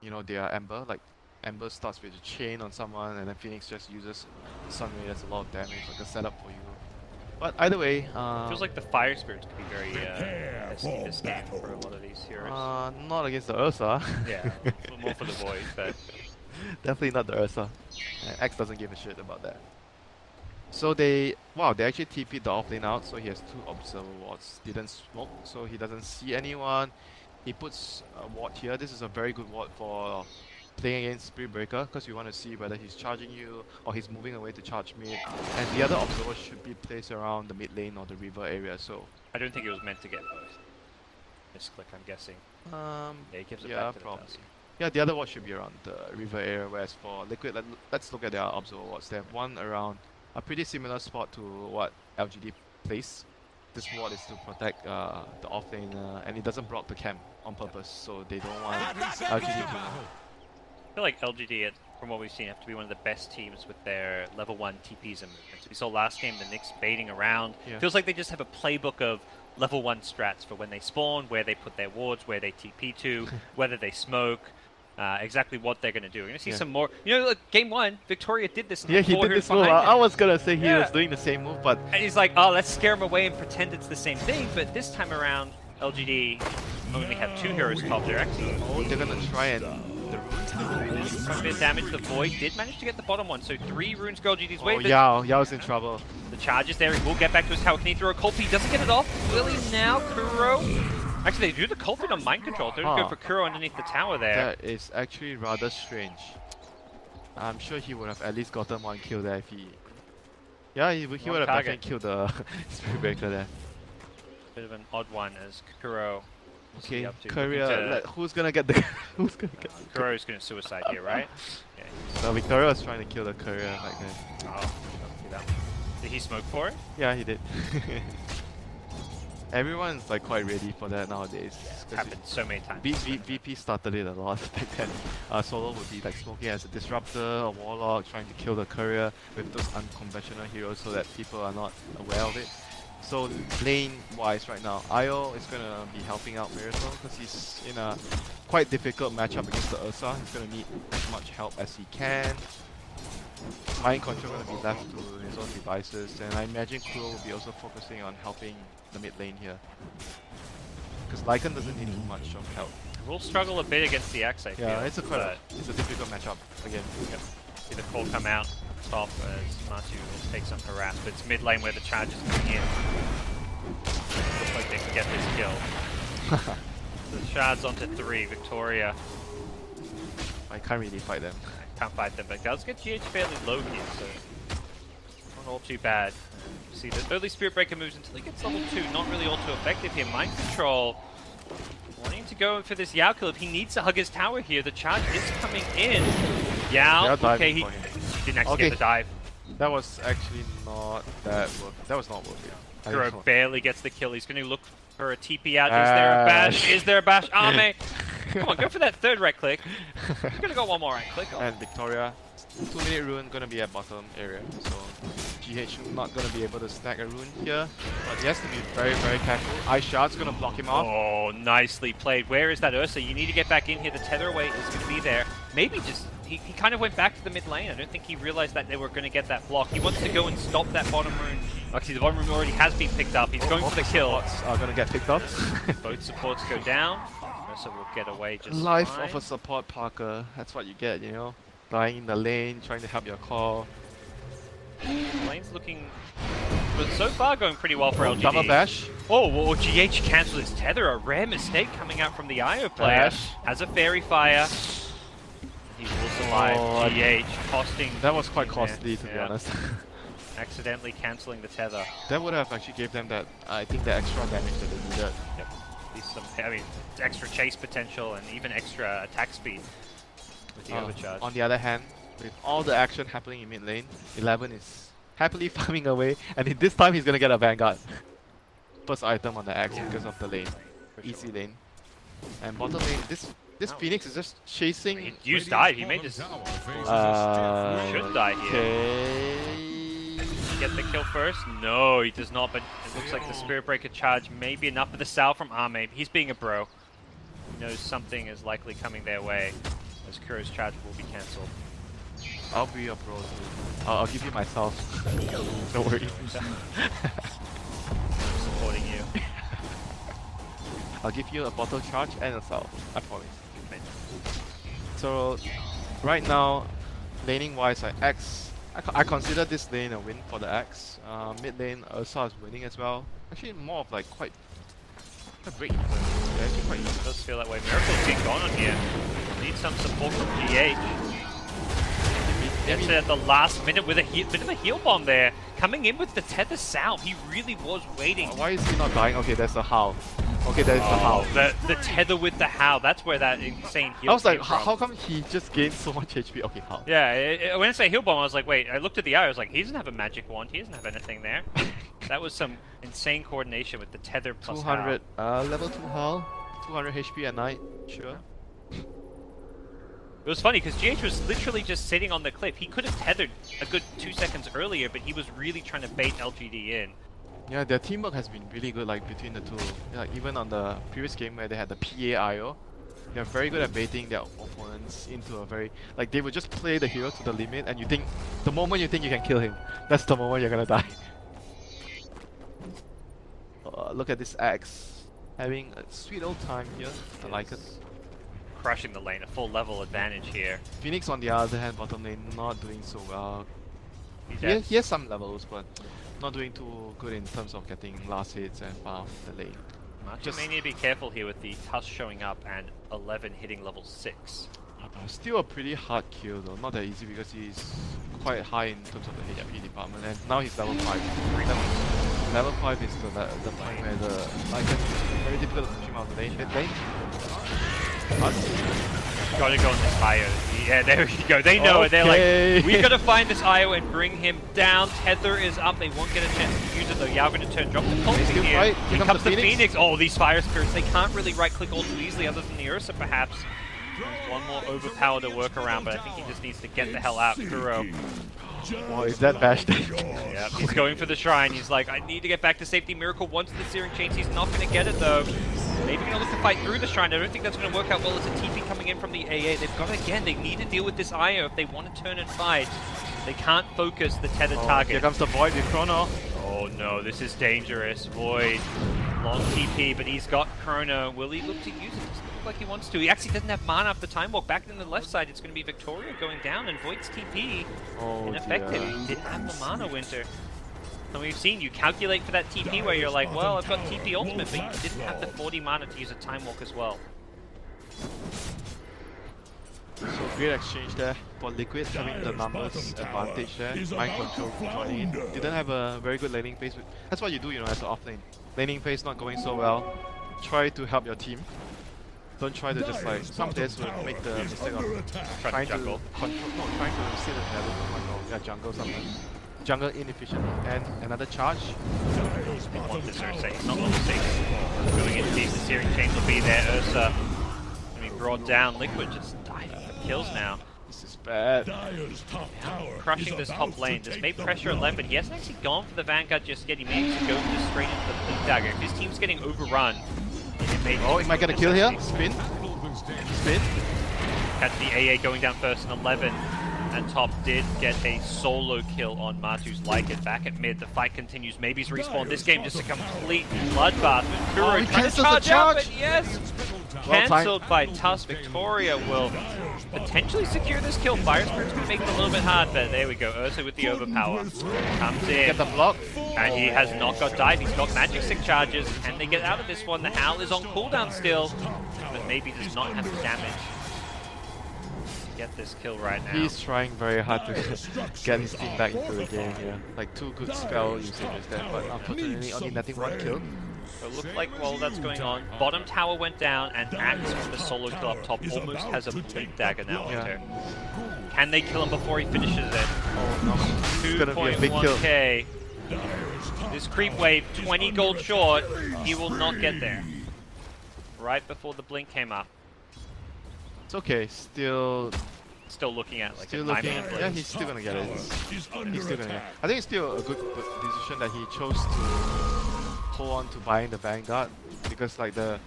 you know, their Ember. Like, Ember starts with a chain on someone, and then Phoenix just uses Sun Ray. That's a lot of damage, like a setup for you. But either way, Feels like the Fire Spirits could be very pesky this game for a lot of these heroes. not against the Ursa. Yeah, more for the Void, but definitely not the Ursa. X doesn't give a shit about that. So they actually TP'd the offlane out, so he has 2 observer wards. Didn't smoke, so he doesn't see anyone. He puts a ward here. This is a very good ward for playing against Spirit Breaker, because you want to see whether he's charging you or he's moving away to charge mid. And the other observer should be placed around the mid lane or the river area. So I don't think it was meant to get both. Misclick, I'm guessing. Yeah, he gives it yeah, back to probably. the Tusk. Yeah, the other ward should be around the river area. Whereas for Liquid, let's look at their observer wards. They have one around a pretty similar spot to what LGD plays. This ward is to protect the offlane, and it doesn't block the camp on purpose, so they don't want LGD to. I feel like LGD, from what we've seen, have to be one of the best teams with their level 1 TPs and movements. We saw last game the Knicks baiting around. Yeah. Feels like they just have a playbook of level 1 strats for when they spawn, where they put their wards, where they TP to, whether they smoke, exactly what they're going to do. We're going to see some more. You know, like game 1, Victoria did this. Yeah, he did this move. I was going to say he was doing the same move, but... And he's like, oh, let's scare him away and pretend it's the same thing. But this time around, LGD only have 2 heroes top. They're actually... Oh, they're going to try and... Quite a bit of damage. The Void did manage to get the bottom one, so 3 runes go LGD's way. Yao's in trouble. The charge is there. He will get back to his tower. Can he throw a Culp? He doesn't get it off. Willie now, Kuro. Actually, they do the Culpit on Mind Control. They're going for Kuro underneath the tower there. That is actually rather strange. I'm sure he would have at least gotten 1 kill there if he... Yeah, he would have definitely killed the Spirit Breaker there. Bit of an odd one as Kuro. Okay, Courier, who's gonna get the... who's gonna get the... Kuro's gonna suicide here, right? Okay. So Victoria was trying to kill the Courier like that. Oh, don't do that. Did he smoke for it? Yeah, he did. Everyone's like quite ready for that nowadays. It's happened so many times. VP started it a lot back then. Solo would be like smoking as a disruptor, a warlock, trying to kill the courier with those unconventional heroes so that people are not aware of it. So lane wise right now, Io is gonna be helping out Miracle because he's in a quite difficult matchup against the Ursa. He's gonna need as much help as he can. Mind Control gonna be left to his own devices, and I imagine Kuro will be also focusing on helping the mid lane here. Because Lycan doesn't need too much of help. We'll struggle a bit against the X, I feel. Yeah, it's a difficult matchup again. Yep. See the call come out top as Matu will take some harass, but it's mid lane where the charge is coming in. Looks like they can get this kill. The shards onto 3, Victoria. I can't really fight them. Can't fight them, but does get GH fairly low here, so not all too bad. See the early Spirit Breaker moves until he gets level 2, not really all too effective here. Mind Control wanting to go for this Yao kill. If he needs to hug his tower here, the charge is coming in. Yao, okay, he didn't actually get the dive. That was actually not that worth. That was not worth it. Kuro barely gets the kill. He's going to look for a TP out. Is there a bash? Is there a bash? Ame! Come on, go for that third right click. He's going to go one more right click. And Victoria, 2-minute rune going to be at bottom area. So GH not going to be able to stack a rune here. But he has to be very, very careful. Ice Shard's going to block him off. Oh, nicely played. Where is that Ursa? You need to get back in here. The tether away is going to be there. Maybe just... He kind of went back to the mid lane. I don't think he realized that they were going to get that block. He wants to go and stop that bottom rune. Actually, the bottom rune already has been picked up. He's going for the kill. Supports are going to get picked up. Both supports go down. Ursa will get away just Life fine. of a support Parker. That's what you get, you know. Lying in the lane, trying to help your core. Lane's looking... But so far going pretty well for LGD. Double bash. Oh, well, GH cancels his tether. A rare mistake coming out from the IO player. Bash. Has a Fairy Fire. He will survive. GH costing... That was quite costly, to be honest. Accidentally cancelling the tether. That would have actually gave them that, I think, the extra damage that they needed. Yep. Some, I mean, extra chase potential and even extra attack speed with the overcharge. On the other hand, with all the action happening in mid lane, 11 is happily farming away, and this time he's gonna get a Vanguard. First item on the axe because of the lane. Easy lane. And bottom lane, this Phoenix is just chasing. You died, he may just should die here. Okay. Get the kill first? No, he does not, but it looks like the Spirit Breaker charge may be enough for the Sal from Ame. He's being a bro. He knows something is likely coming their way. as Kuro's charge will be cancelled. I'll be your bro too. I'll give you myself. Don't worry. I'm supporting you. I'll give you a bottle charge and a self. I promise. So right now, laning wise, I consider this lane a win for the X. Mid lane, Ursa is winning as well. Actually, more of like quite great. Yeah, actually quite easy. It does feel that way. Miracle's been gone on here. Need some support from GH. Gets it at the last minute with a bit of a heal bomb there. Coming in with the tether salve. He really was waiting. Why is he not dying? Okay, there's a how. Okay, there's the how. The tether with the how. That's where that insane heal I was like, came from. how come he just gained so much HP? Okay, how? Yeah, when I say heal bomb, I was like, wait. I looked at the eye. I was like, he doesn't have a magic wand. He doesn't have anything there. That was some insane coordination with the tether plus 200, level 2 how. 200 HP at night. Sure. It was funny because GH was literally just sitting on the cliff. He could have tethered a good 2 seconds earlier, but he was really trying to bait LGD in. Yeah, their teamwork has been really good, like between the two. Like even on the previous game where they had the PAIO, they're very good at baiting their opponents into a very like they would just play the hero to the limit, and you think the moment you think you can kill him, that's the moment you're gonna die. Look at this Axe having a sweet old time here. I like it. Crushing the lane, a full level advantage here. Phoenix on the other hand, bottom lane not doing so well. He has some levels, but not doing too good in terms of getting last hits and farm the lane. Just may need to be careful here with the Tusk showing up and 11 hitting level 6. Still a pretty hard kill though, not that easy because he's quite high in terms of the HP department, and now he's level 5. Level 5 is the point where it's very difficult to push him out of the lane. Mid lane. Gotta go on this IO. Yeah, there you go. They know it. They're like, we gotta find this IO and bring him down. Tether is up. They won't get a chance to use it though. Yao gonna turn, drop the pulse here. Here comes the Phoenix. Oh, these fire spirits. They can't really right click all too easily other than the Ursa perhaps. There's one more overpower to work around, but I think he just needs to get the hell out. Kuro. Oh, is that bashed? Yeah, he's going for the shrine. He's like, I need to get back to safety. Miracle wants the Searing Chains. He's not going to get it though. Maybe going to look to fight through the shrine. I don't think that's going to work out well. It's a TP coming in from the AA. They've got it again. They need to deal with this IO if they want to turn and fight. They can't focus the tethered target. Here comes the Void with Chrono. Oh no, this is dangerous. Void. Long TP, but he's got Chrono. Will he look to use it? Doesn't look like he wants to. He actually doesn't have mana after Time Walk. Back in the left side, it's going to be Victoria going down, and Void's TP ineffective. He didn't have the mana, Winter. And we've seen you calculate for that TP where you're like, well, I've got TP ultimate, but you didn't have the 40 mana to use a Time Walk as well. So great exchange there for Liquid, having the numbers advantage there. Mind control joining in. Didn't have a very good laning phase. That's what you do, you know, as an off lane. Laning phase not going so well. Try to help your team. Don't try to just like, some players will make the mistake of trying to control, trying to sit at the level of control. Yeah, jungle sometimes. Jungle inefficiently. And another charge. They want this Ursa, he's not level 6. Going in deep, the Searing Chains will be there. Ursa going to be brought down. Liquid just diving for kills now. This is bad. Crushing this top lane. This may pressure 11. He hasn't actually gone for the Vanguard just yet. He may actually go just straight into the Blink Dagger. If his team's getting overrun, he might get a kill here. Spin. Spin. Catch the AA going down first in 11. And top did get a solo kill on Matu's like it. Back at mid, the fight continues. Maybe he's respawned. This game just a complete bloodbath with Kuro trying to charge out, but yes! Cancelled by Tusk. Victoria will potentially secure this kill. Fire Spirit's going to make it a little bit hard, but there we go. Ursa with the overpower. Comes in. Get the block. And he has not got dive. He's got magic stick charges. Can they get out of this one? The Howl is on cooldown still, but maybe does not have the damage. Get this kill right now. He's trying very hard to get his team back into the game here. Like 2 good spell usages there, but unfortunately only netting 1 kill. So it looked like while that's going on, bottom tower went down and Axe from the solo kill up top almost has a Blink Dagger now. Yeah. Can they kill him before he finishes it? Oh no, it's gonna be a big kill. 2.1k. This creep wave, 20 gold short, he will not get there. Right before the blink came up. It's okay, still looking at like still a looking. diamond. Yeah, he's still gonna get it. He's still gonna get it. I think it's still a good decision that he chose to hold on to buying the Vanguard, because like the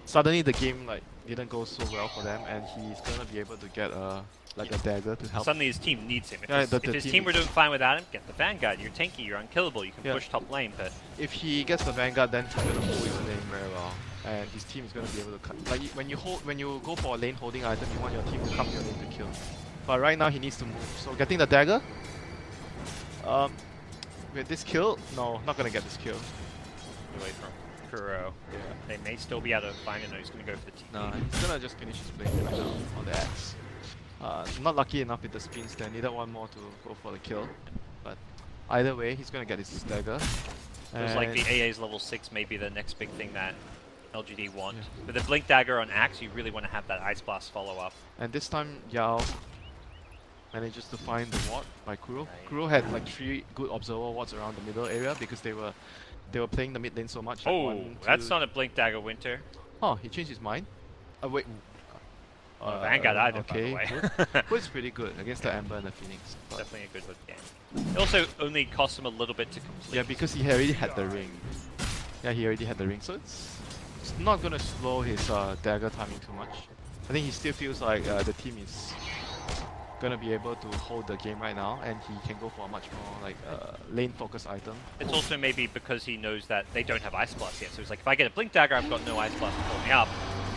suddenly the game like didn't go so well for them, and he's gonna be able to get like a dagger to help. Suddenly his team needs him. If Yeah, if his team were doing fine without him, get the Vanguard. You're tanky, you're unkillable, you can push top lane, but... If he gets the Vanguard, then he's gonna hold his lane very well, and his team is gonna be able to cut. Like when you go for a lane holding item, you want your team to come to your lane to kill. But right now he needs to move. So getting the dagger. With this kill, no, not gonna get this kill. Away from Kuro. Yeah. They may still be able to find it. No, he's gonna go for the TP. No, he's gonna just finish his play right now on the axe. Not lucky enough with the spins there. Needed one more to go for the kill. But either way, he's gonna get his dagger. Feels like the AA's level 6 may be the next big thing that LGD want. Yeah. With the Blink Dagger on Axe, you really want to have that Ice Blast follow-up. And this time, Yao manages to find the ward by Kuro. Kuro had like 3 good observer wards around the middle area because they were playing the mid lane so much. Like Oh, 1, 2. that's not a Blink Dagger Winter. Oh, he changed his mind? Wait. Vanguard either, okay, by the good. way. Hood's pretty good against the Ember and the Phoenix. But Definitely a good hood game. It also only cost him a little bit to complete. yeah, because he already had the ring. Yeah, he already had the ring, so it's not gonna slow his dagger timing too much. I think he still feels like the team is gonna be able to hold the game right now, and he can go for a much more like lane focused item. It's also maybe because he knows that they don't have Ice Blast yet, so he's like, if I get a Blink Dagger, I've got no Ice Blast to pull me up.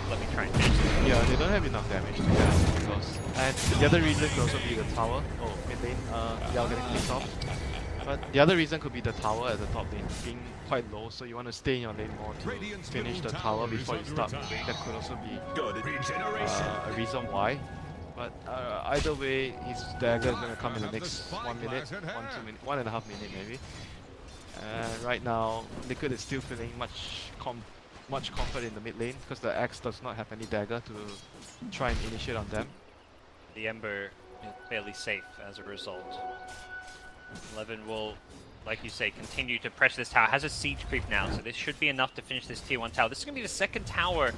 Let me try and finish this. Yeah, they don't have enough damage to get close. And the other reason could also be the tower. Oh, mid lane, Yao getting pissed off. But the other reason could be the tower at the top lane being quite low, so you want to stay in your lane more to finish the tower before you start moving. That could also be a reason why. But either way, his dagger is going to come in the next 1 minute, 2 minutes, 1.5 minutes maybe. And right now, Liquid is still feeling much comfort in the mid lane because the axe does not have any dagger to try and initiate on them. The Ember is fairly safe as a result. 11 will, like you say, continue to pressure this tower. Has a siege creep now, so this should be enough to finish this tier 1 tower. This is going to be the second tower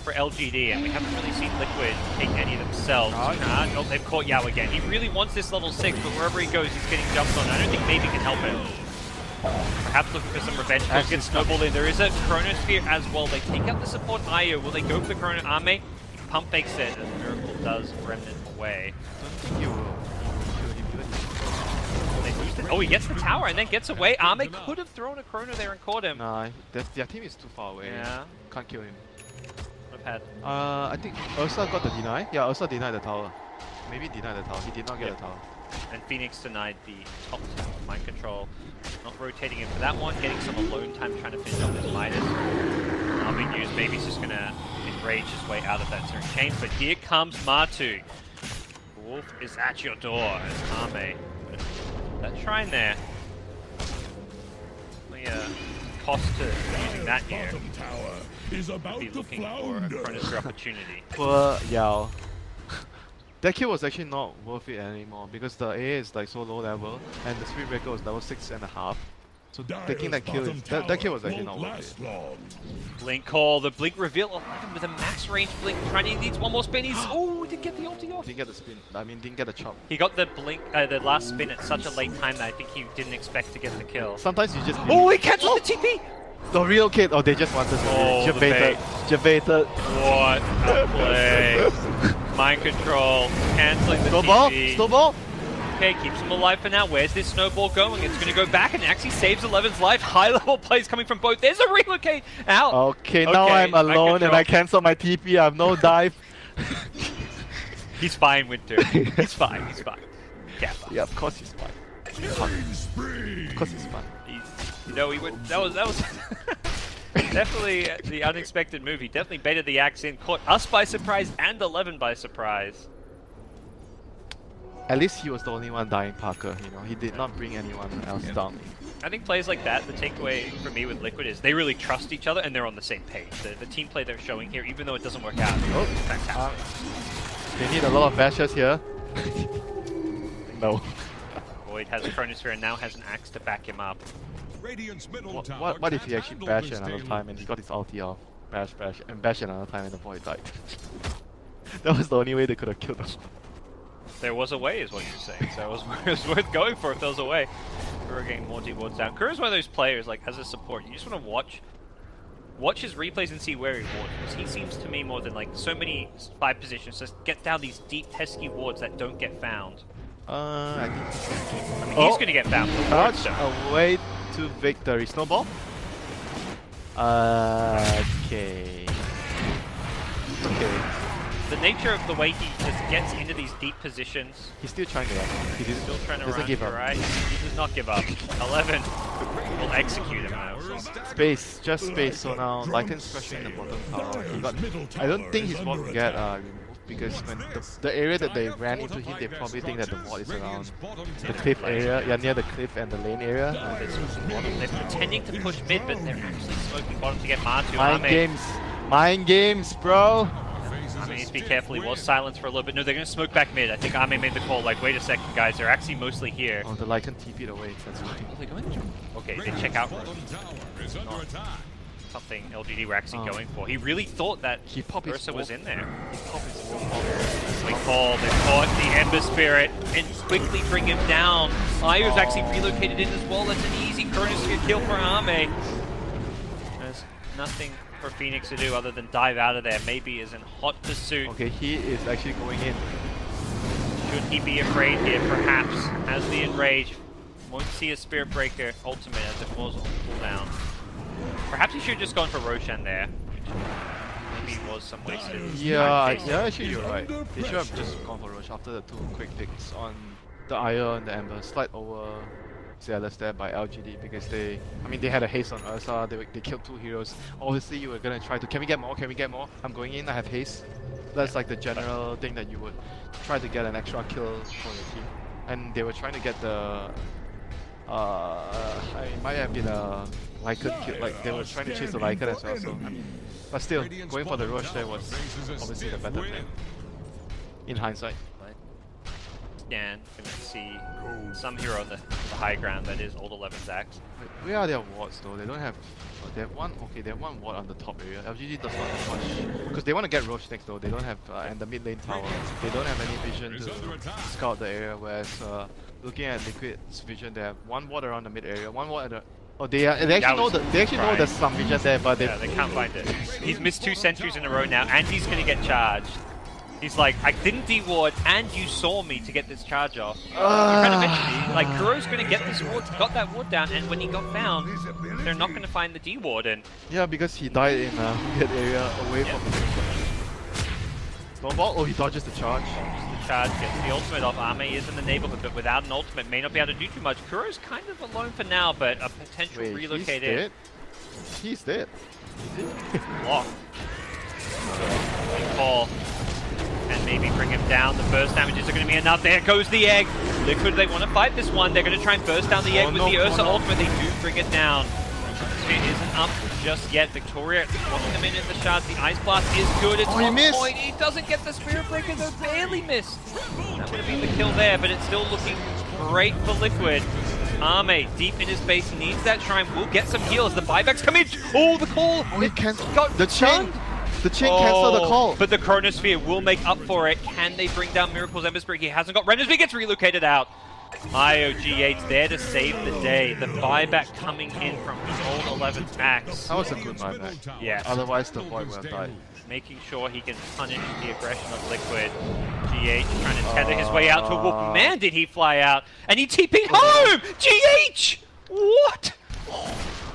for LGD, and we haven't really seen Liquid take any themselves. Oh, they've caught Yao again. He really wants this level 6, but wherever he goes, he's getting jumped on. I don't think maybe can help him. Perhaps looking for some revenge. Gets snowballed in. There is a Chronosphere as well. They take out the support Io. Will they go for the Chrono Arme? Pump fakes it, as Miracle does Remnant away. I don't think you will kill him even. Oh, he gets the tower and then gets away. Arme could have thrown a Chrono there and caught him. Nah, their team is too far away. Yeah. Can't kill him. Would have had. I think Ursa got the deny. Yeah, Ursa denied the tower. Maybe denied the tower. He did not get the tower. And Phoenix denied the top tower. Mind control. Not rotating him for that one. Getting some alone time trying to finish off his Midas. Big news. Baby's just going to enrage his way out of that certain chain. But here comes Matu. Wolf is at your door as Arme. That shrine there. The cost to using that here. Would be looking for a Chronosphere opportunity. Poor Yao. That kill was actually not worth it anymore because the AA is like so low level and the Spirit Breaker was level 6.5. So taking that kill, that kill was actually not worth it. Blink call, the Blink reveal 11 with a max range Blink. He needs one more spin. He's didn't get the ulti off. Didn't get the spin. I mean, didn't get the chop. He got the Blink, the last spin at such a late time that I think he didn't expect to get the kill. Sometimes you just. Oh, he cancelled the TP. The real kid. Oh, they just wanted to. Javated. Javated. What a play. Mind control. Cancelling the Snowball. TP. Snowball. Okay, keeps him alive for now. Where's this snowball going? It's going to go back and actually saves 11's life. High-level plays coming from both. There's a relocate out. Okay, now I'm alone and I cancel my TP. I have no dive. He's fine, Winter. He's fine. He's fine. Kappa. Yeah, of course he's fine. Of course he's fine. You know, he went. That was definitely the unexpected move. He definitely baited the axe in, caught us by surprise and 11 by surprise. At least he was the only one dying, Parker. You know, he did not bring anyone else down. I think plays like that, the takeaway for me with Liquid is they really trust each other and they're on the same page. The team play they're showing here, even though it doesn't work out, it's fantastic. They need a lot of bashes here. No. Void has a Chronosphere and now has an axe to back him up. What if he actually bashed another time and he got his ulti off? Bash, and bash another time and the Void died. That was the only way they could have killed him. There was a way, is what you're saying, so it was worth going for if there was a way. Kuro getting more wards down. Kuro's one of those players, like, as a support, you just want to watch watch his replays and see where he wards. Because he seems to me more than like so many 5 positions just get down these deep pesky wards that don't get found. I think I mean, he's gonna get found. For touch wards, so. away to victory. Snowball. Okay. Okay. The nature of the way he just gets into these deep positions. He's still trying to run. He didn't, Still trying to doesn't run, give up. right? He does not give up. 11 will execute him now. Space, just space. So now Lycan's pressuring the bottom tower. He got. I don't think his ward will get removed because when the area that they ran into him, they probably think that the ward is around the cliff area. Yeah, near the cliff and the lane area. They're pretending to push mid, but they're actually smoking bottom to get Matu. Mind games, mind games, bro. Ame needs to be careful. He was silenced for a little bit. No, they're going to smoke back mid. I think Ame made the call. Like, wait a second, guys. They're actually mostly here. Oh, the Lycan TP'd away. That's good. Are they going? Okay, they check out. Not something LGD were actually going for. He really thought that Ursa was in there. He popped his wolf. They caught the Ember Spirit and quickly bring him down. Ayo's actually relocated in as well. That's an easy Chronosphere kill for Ame. There's nothing for Phoenix to do other than dive out of there. Maybe is in hot pursuit. Okay, he is actually going in. Should he be afraid here? Perhaps. Has the Enrage. Won't see a Spirit Breaker ultimate as it was on cooldown. Perhaps he should have just gone for Roshan there. Maybe was some wasted. Yeah, actually you're right. They should have just gone for Roche after the 2 quick picks on the Aya and the Ember. Slide over Zealous there by LGD because they had a haste on Ursa. They killed 2 heroes. Obviously you were gonna try to, can we get more? Can we get more? I'm going in, I have haste. That's like the general thing that you would try to get an extra kill for the team. And they were trying to get the it might have been a Lycan kill, like they were trying to chase the Lycan as well, so but still, going for the rush there was obviously the better plan. In hindsight. Scan, gonna see some hero on the high ground that is old 11's axe. Wait, where are their wards though? They don't have. They have one. Okay, they have one ward on the top area. LGD does not have much because they want to get Roche next though. They don't have and the mid lane tower. They don't have any vision to scout the area. Whereas looking at Liquid's vision, they have one ward around the mid area, one ward at the. Oh, they actually know there's some vision there, but they can't find it. He's missed 2 sentries in a row now, and he's gonna get charged. He's like, I didn't de-ward, and you saw me to get this charge off. And eventually, like, Kuro's gonna get this ward, got that ward down, and when he got found, they're not gonna find the de-ward, and... Yeah, because he died in a mid area away from the Snowball? Oh, he dodges the charge. The charge gets the ultimate off. Ame is in the neighborhood, but without an ultimate, may not be able to do too much. Kuro's kind of alone for now, but a potential relocate in. He's dead. Lock. Call. And maybe bring him down. The burst damages are going to be enough. There goes the egg. Liquid, they want to fight this one. They're going to try and burst down the egg with the Ursa ultimate. They do bring it down. It isn't up just yet. Victoria locking them in at the shards. The Ice Blast is good. It's on point. He doesn't get the Spirit Breaker, though. Barely missed. That would have been the kill there, but it's still looking great for Liquid. Ame, deep in his base, needs that shrine. Will get some heals. The buybacks come in. Oh, the call. Oh, he can't. The chain. The chain cancelled the call. But the Chronosphere will make up for it. Can they bring down Miracle's Ember Spirit? He hasn't got Render's, but he gets relocated out. IOGH there to save the day. The buyback coming in from his old 11th axe. That was a good buyback. Yes. Otherwise the Void would have died. Making sure he can punish the aggression of Liquid. GH trying to tether his way out to a wolf. Man, did he fly out. And he TP'd home! GH! What?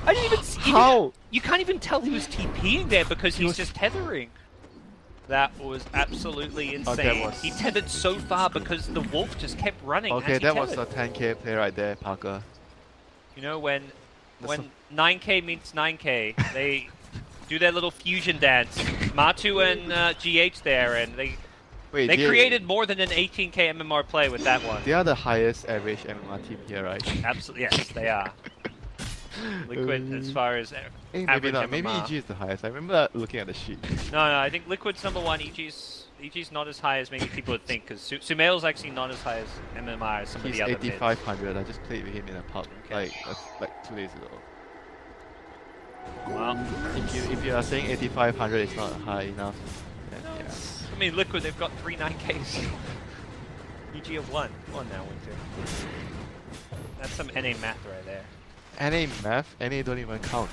I didn't even see. How? You can't even tell he was TPing there because he's just tethering. That was absolutely insane. He tethered so far because the wolf just kept running. Okay, that was a 10k play right there, Parker. You know, when 9k means 9k, they do their little fusion dance. Matu and GH there, and they created more than an 18k MMR play with that one. They are the highest average MMR team here, right? Absolutely, yes, they are. Liquid, as far as maybe average not. MMR. Maybe EG is the highest. I remember looking at the sheet. No, I think Liquid's #1. EG's not as high as maybe people would think, because Sumail's actually not as high as MMR as some of the other mids. 8500. I just played with him in a pub like 2 days ago. Well, if you are saying 8500 is not high enough, then yeah. I mean, Liquid, they've got 3 9Ks. EG have 1. Come on now, Winter. That's some NA math right there. NA math? NA don't even count.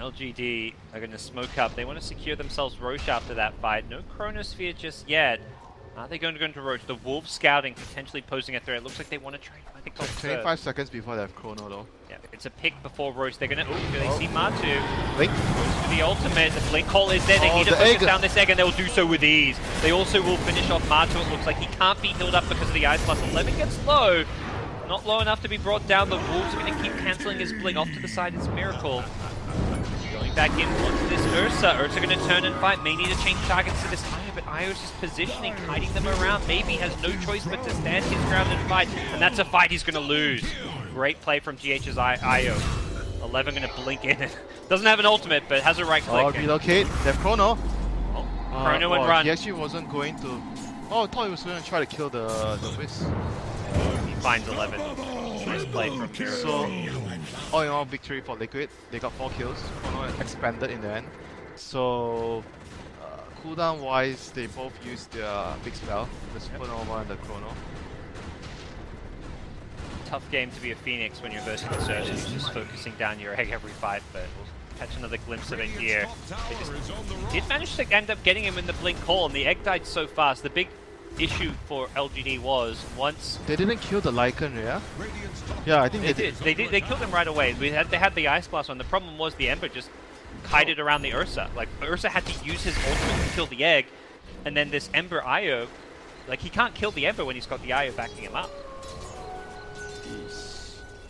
LGD are going to smoke up. They want to secure themselves Roche after that fight. No Chronosphere just yet. Are they going to go into Roche? The Wolves scouting, potentially posing a threat. It looks like they want to try and find the top 25 seconds before they have Chrono though. Yeah, it's a pick before Roche. They're going to... Oh, do they see Matu? Blink. Goes for the ultimate. The Blink call is there. They need to the focus egg. down this egg, and they'll do so with ease. They also will finish off Matu. It looks like he can't be healed up because of the Ice Plus. 11 gets low. Not low enough to be brought down. The Wolves are going to keep cancelling his Blink. Off to the side is Miracle. Going back in onto this Ursa. Ursa going to turn and fight. May need to change targets to this Io, but Io's just positioning, kiting them around. Maybe has no choice but to stand his ground and fight. And that's a fight he's going to lose. Great play from GH's Io. 11 going to blink in. Doesn't have an ultimate, but has a right click. Oh, relocate. They have Chrono. Oh, Chrono and run. He actually wasn't going to... Oh, I thought he was going to try to kill the Wisp. He finds 11. Nice play from Miracle. So, all in all, victory for Liquid. They got 4 kills. Chrono expanded in the end. So, cooldown wise, they both used their big spell, the Supernova and the Chrono. Tough game to be a Phoenix when you're versing the Surge. You're just focusing down your egg every fight, but we'll catch another glimpse of it here. They did manage to end up getting him in the Blink call, and the egg died so fast. The big issue for LGD was once They didn't kill the Lycan, yeah? Yeah, I think they did. They killed him right away. They had the Ice Blast on. The problem was the Ember just kited around the Ursa. Like, Ursa had to use his ultimate to kill the egg, and then this Ember Io, like, he can't kill the Ember when he's got the Io backing him up.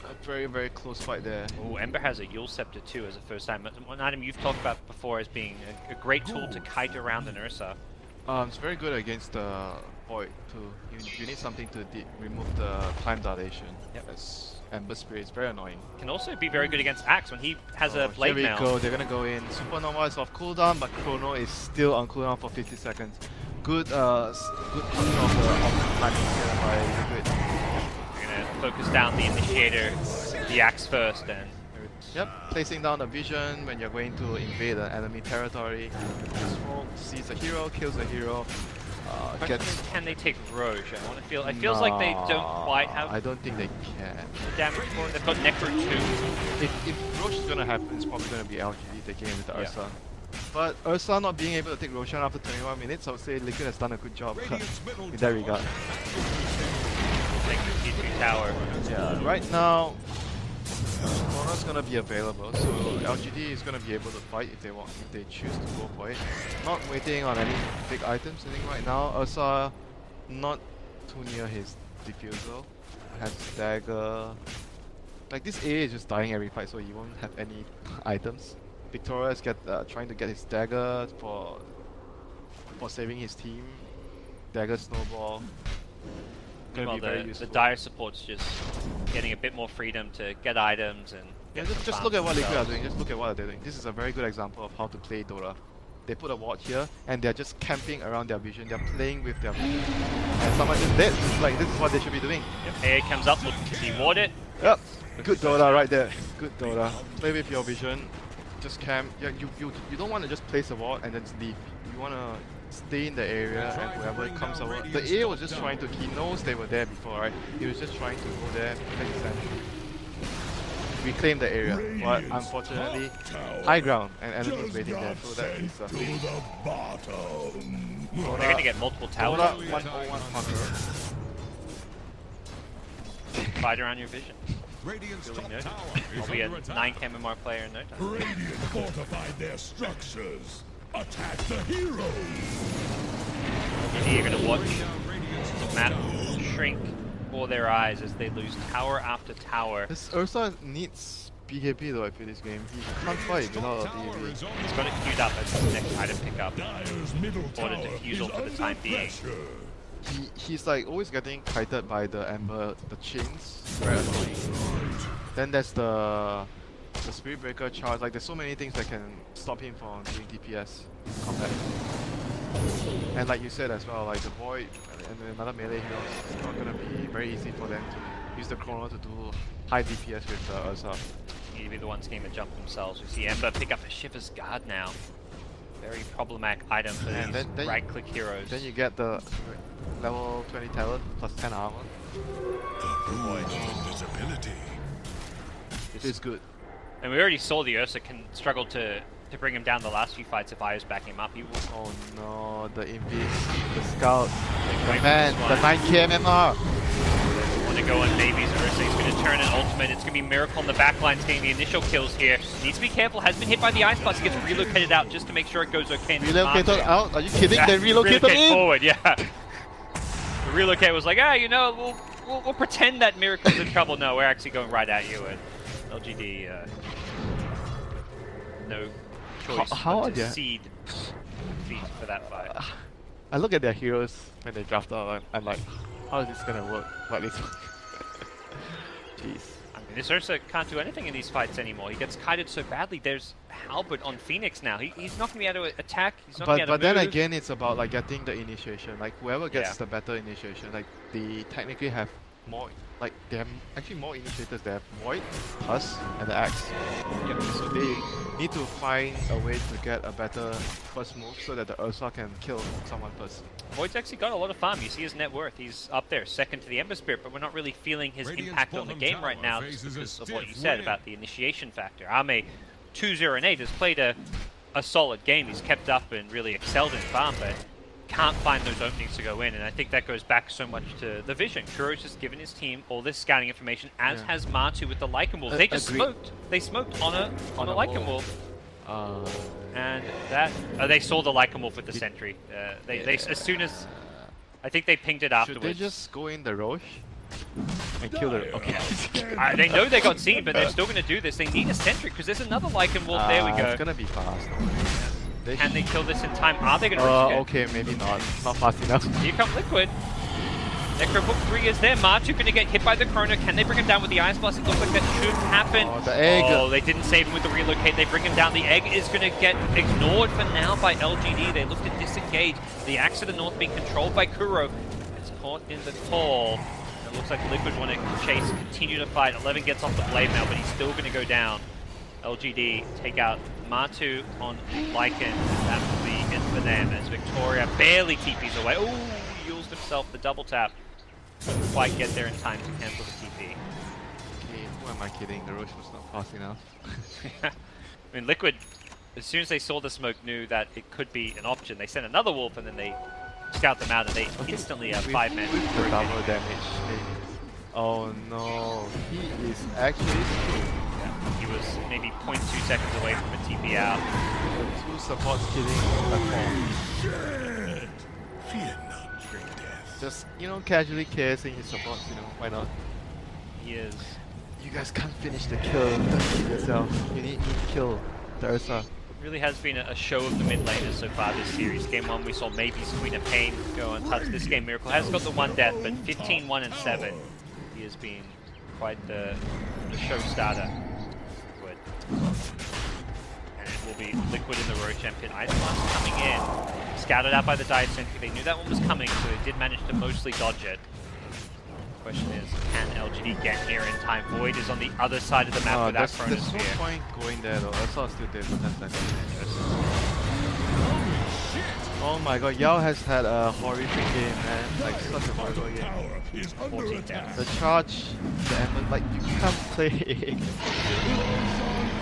A very, very close fight there. Oh, Ember has a Yule Scepter too as a first time. One item you've talked about before as being a great tool to kite around an Ursa. It's very good against the Void too. You need something to remove the time dilation. Yep. That's Ember Spirit. It's very annoying. Can also be very good against Axe when he has a blade Here we mail. go. They're gonna go in. Supernova is off cooldown, but Chrono is still on cooldown for 50 seconds. Good control of the timing here by Liquid. We're gonna focus down the initiator, the Axe first, and Yep, placing down a vision when you're going to invade an enemy territory. Smoke sees a hero, kills a hero. question is, can they take Roche? It feels like they don't quite have I don't think they can. the damage for it. They've got Necro 2. If Roche is gonna happen, it's probably gonna be LGD taking it with the Yeah. Ursa. But Ursa not being able to take Roshan after 21 minutes, I would say Liquid has done a good job in that regard. Take the T2 tower. Yeah, right now, Chrono's gonna be available, so LGD is gonna be able to fight if they want, if they choose to go for it. Not waiting on any big items sitting right now. Ursa not too near his defusal. Has dagger. Like this A is just dying every fight, so he won't have any items. Victoria's trying to get his dagger for saving his team. Dagger snowball. Gonna be very The useful. dire support's just getting a bit more freedom to get items and Yeah, get some just farms look at what Liquid are themselves. doing. Just look at what they're doing. This is a very good example of how to play Dota. They put a ward here, and they're just camping around their vision. They're playing with their vision. And someone just dead. It's like, this is what they should be doing. Yep, AA comes up, look, he ward it. Yep. Good Dota right there. Good Dota. Play with your vision. Just camp. Yeah, you don't want to just place a ward and then leave. You want to stay in the area and whoever comes over. The A was just trying to, he knows they were there before, right? He was just trying to go there, place his sentry, reclaim the area. But unfortunately, high ground and enemies waiting there. So that is finish. They're going to get multiple towers. Dota 101 Hunter. Fight around your vision. Radiant's Really top no. tower I'll is be a under attack. 9 MMR player in no time. Radiant fortified their structures. Attack the heroes. You're going to watch the map shrink before their eyes as they lose tower after tower. This Ursa needs BKB though, I feel this game. He can't fight without a BKB. He's got it queued up as the next item pickup. Dyer's middle Or the tower defusal is for the time under being. pressure. He's like always getting kited by the Ember, the chains. Very annoying. Then there's the Spirit Breaker charge. Like there's so many things that can stop him from doing DPS combat. And like you said as well, like the Void and another melee hero, it's not gonna be very easy for them to use the Chrono to do high DPS with the Ursa. Need to be the ones getting the jump themselves. We see Ember pick up a Shiver's Guard now. Very problematic item for And these then right-click heroes. Then you get the level 20 talent plus 10 armor. The ruins of invisibility. It's good. And we already saw the Ursa can struggle to bring him down the last few fights if Io's backing him up. He will Oh no, the Invis, the Scout, wait the for man, this the one. 9k MMR. Want to go on Navy's Ursa. He's going to turn an ultimate. It's going to be Miracle on the backline getting the initial kills here. Needs to be careful. Has been hit by the ice blast. He gets relocated out just to make sure it goes okay. And Relocated out? Are you kidding? Yeah, They relocated relocate in? forward, yeah. The relocate was like, you know, we'll pretend that Miracle's in trouble. No, we're actually going right at you. And LGD, no choice How but are to they- cede defeat for that fight. I look at their heroes when they draft out and I'm like, how is this gonna work? What is Jeez. I mean, this Ursa can't do anything in these fights anymore. He gets kited so badly. There's Halberd on Phoenix now. He's not going to be able to attack. He's not going to be able But to then move. again, it's about like getting the initiation. Like whoever gets Yeah. the better initiation, like they technically have more. Like they have actually more initiators. They have Void, Husk, and the Axe. Yep. So they need to find a way to get a better first move so that the Ursa can kill someone first. Void's actually got a lot of farm. You see his net worth. He's up there, second to the Ember Spirit, but we're not really feeling his Radiant's impact on the bottom game right tower now faces just a because of what you stiff said wind. about the initiation factor. Ame 2-0-8 has played a solid game. He's kept up and really excelled in farm, but can't find those openings to go in, and I think that goes back so much to the vision. Kuro's just given his team all this scouting information, as Yeah. has Matu with the Lycan Wolf. They just Agreed. smoked. They smoked on a Lycan Wolf. And that they saw the Lycan Wolf with the sentry. They as soon as I think they pinged it Should afterwards. they just go in the Roche and kill the? Okay. They know they got seen, but they're still going to do this. They need a sentry because there's another Lycan Wolf. There we go. It's gonna be fast. Can they kill this in time? Are they going to risk it? Okay, maybe not. Not fast enough. Here come Liquid. Necrobook 3 is there. Matu going to get hit by the Chrono. Can they bring him down with the Ice Blast? It looks like that should happen. Oh, the egg. Oh, they didn't save him with the relocate. They bring him down. The egg is going to get ignored for now by LGD. They look to disengage. The axe to the north being controlled by Kuro. It's caught in the call. It looks like Liquid want to chase, continue to fight. 11 gets off the blade now, but he's still going to go down. LGD take out Matu on Lycan. That will be it for them as Victoria barely TPs away. Oh, he used himself the double tap. Couldn't quite get there in time to cancel the TP. Okay, who am I kidding? The Roche was not fast enough. I mean, Liquid, as soon as they saw the smoke, knew that it could be an option. They sent another wolf and then they scout them out and they instantly have 5-man. The double damage. Oh no, he is actually screwed. Yeah, he was maybe 0.2 seconds away from a TP out. The two supports killing the core. Dead. Fear not your death. Just, casually KSing his supports, why not? He is. You guys can't finish the kill yourself. You need me to kill the Ursa. Really has been a show of the mid laners so far this series. Game 1 we saw Maybe's Queen of Pain go untouched. This game Miracle has got the one death, but 15-1 and 7. He has been quite the show starter. Liquid. And it will be Liquid in the Road Champion. Ice Blast coming in. Scouted out by the Dive Sentry. They knew that one was coming, so they did manage to mostly dodge it. Question is, can LGD get here in time? Void is on the other side of the map without there's no Chronosphere. point going there though. Ursa still dead, but that's interest. Oh my god, Yao has had a horrific game, man. Like, such a horrible game. Tower is under 14 attack. The charge, the Ember, like, you can't play.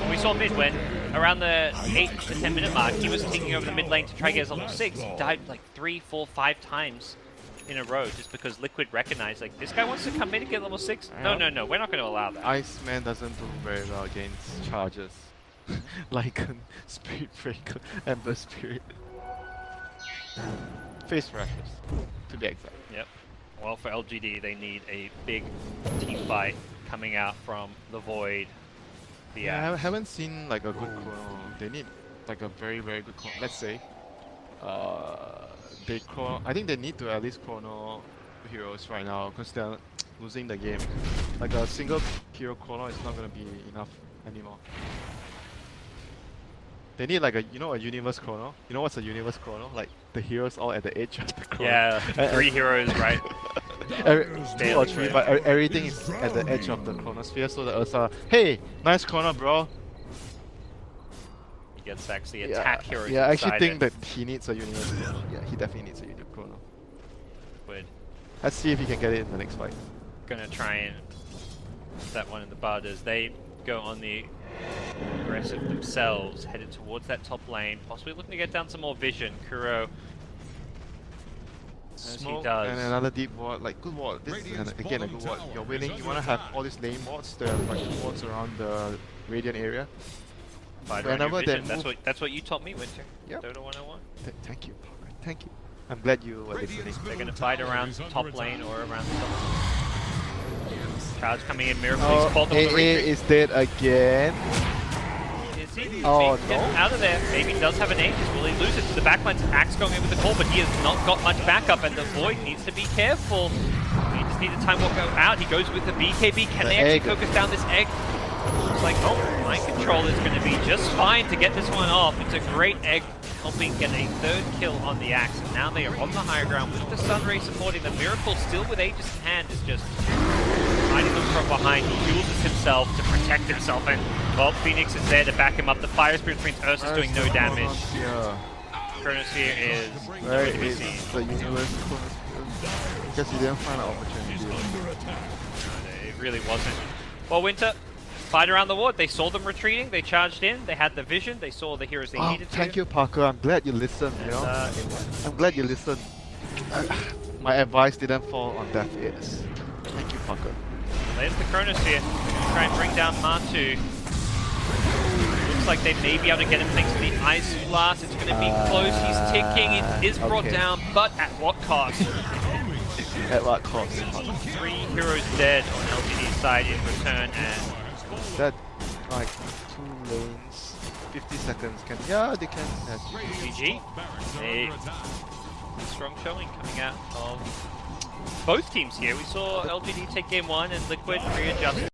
We saw mid when around the 8 to 10 minute mark, he was taking over the mid lane to try to get his level 6. He died like 3, 4, 5 times in a row just because Liquid recognized, like, this guy wants to come in and get level 6? No, no, no, we're not going to allow that. Iceman doesn't do very well against charges. Like Spirit Breaker, Ember Spirit. Face rushes, to be exact. Yep. Well, for LGD, they need a big team fight coming out from the Void. I haven't seen like a good chrono. They need like a very, very good chrono. Let's say, I think they need to at least chrono heroes right now because they're losing the game. Like a single hero chrono is not gonna be enough anymore. They need like a universe chrono. You know what's a universe chrono? Like the heroes all at the edge of the chrono. Yeah, 3 heroes, right? 2 or 3, but everything is at the edge of the chronosphere. So the Ursa, hey, nice chrono, bro. He gets actually attack heroes. Yeah, I actually inside think it. that he needs a universe chrono. Yeah, he definitely needs a universe chrono. Liquid Let's see if he can get it in the next fight. gonna try and put that one in the bud as they go on the aggressive themselves, headed towards that top lane, possibly looking to get down some more vision. Kuro, as he Smoke does. and another deep ward, like good ward. This is again a good ward. You're winning. You want to have all these lane wards, the like wards around the Radiant area. Fight around your Whenever they vision. move, That's what you taught me, Winter. Yep. Dota 101. Thank you, Parker. Thank you. I'm glad you were listening. They're going to fight around top lane or around the top. Charge coming in, Miracle. Oh, He's caught them on the AA retreat. is dead again. Is he? Oh, Maybe get no. out of there. Maybe does have an Aegis. Will he lose it to the backline's Axe going in with the call, but he has not got much backup, and the Void needs to be careful. He just needs a time walk go out. He goes with the BKB. Can The they egg. actually focus down this egg? Looks like, oh, Mind Control is going to be just fine to get this one off. It's a great egg, helping get a third kill on the Axe. And now they are on the higher ground with the Sunray supporting them. Miracle still with Aegis in hand is just hiding them from behind. He uses himself to protect himself, and well, Phoenix is there to back him up. The Fire Spirit Prince Ursa's doing no damage. Yeah. Chronosphere is Where nowhere to be is seen. the universe? Because he didn't find an opportunity. No, it really wasn't. Well, Winter, fight around the ward. They saw them retreating. They charged in. They had the vision. They saw the heroes they Oh, needed to. thank you, Parker. I'm glad you listened. You And, know, I'm glad you listened. My advice didn't fall on deaf ears. Thank you, Parker. There's the Chronosphere. Try and bring down Martu. Looks like they may be able to get him thanks to the Ice Blast. It's going to be close. He's ticking. It is brought okay. down, but at what cost? At what cost? 3 heroes dead on LGD's side in return, and That like 2 lanes, 50 seconds can they can. Yes. GG. A strong showing coming out of both teams here. We saw LGD take game 1 and Liquid readjust.